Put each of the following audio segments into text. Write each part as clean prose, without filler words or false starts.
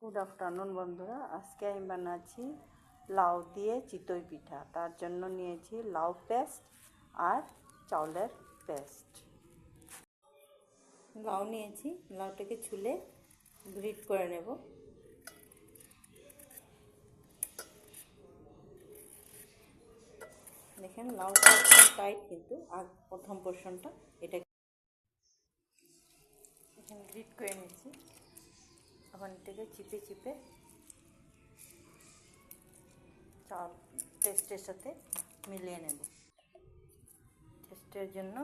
Good afternoon বন্ধুরা, আজকে আমি বানাচ্ছি লাউ দিয়ে চিতই পিঠা। তার জন্য নিয়েছি লাউ পেস্ট আর চাউলের পেস্ট। লাউ নিয়েছি, লাউটাকে ছুলে গ্রিট করে নেব। দেখেন লাউটা একদম টাইট, কিন্তু আর প্রথম পোর্শনটা এটা এখানে গ্রিট করে নিয়েছি। এখন এটাকে চিপে চিপে চাল পেস্টের সাথে মিলিয়ে নেব। টেস্টের জন্য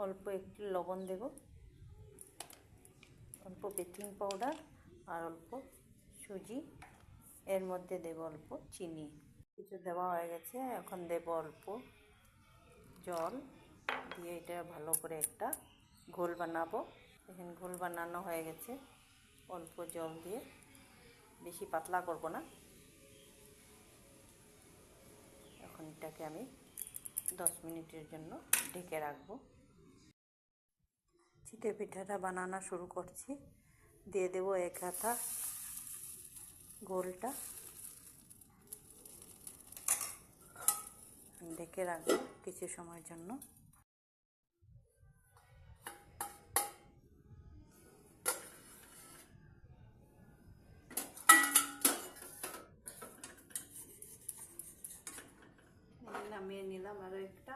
অল্প একটু লবণ দেব, অল্প বেকিং পাউডার আর অল্প সুজি, এর মধ্যে দেব অল্প চিনি। কিছু দেওয়া হয়ে গেছে, এখন দেব অল্প জল দিয়ে এটা ভালো করে একটা ঘোল বানাবো। এখানে ঘোল বানানো হয়ে গেছে, অল্প জল দিয়ে, বেশি পাতলা করব না। এখন এটাকে আমি 10 মিনিটের জন্য ঢেকে রাখবো। চিতই পিঠাটা বানানো শুরু করছি। দিয়ে দেব 1 হাতা ঘোলটা, ঢেকে রাখবো কিছু সময়ের জন্য। নামিয়ে নিলাম আরও একটা।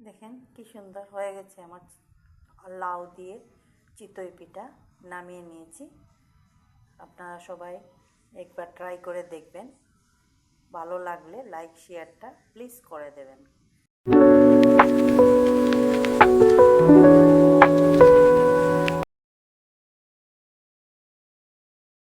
দেখেন কি সুন্দর হয়ে গেছে আমার লাউ দিয়ে চিতই পিঠা। নামিয়ে নিয়েছি। আপনারা সবাই একবার ট্রাই করে দেখবেন। ভালো লাগলে লাইক শেয়ারটা প্লিজ করে দেবেন।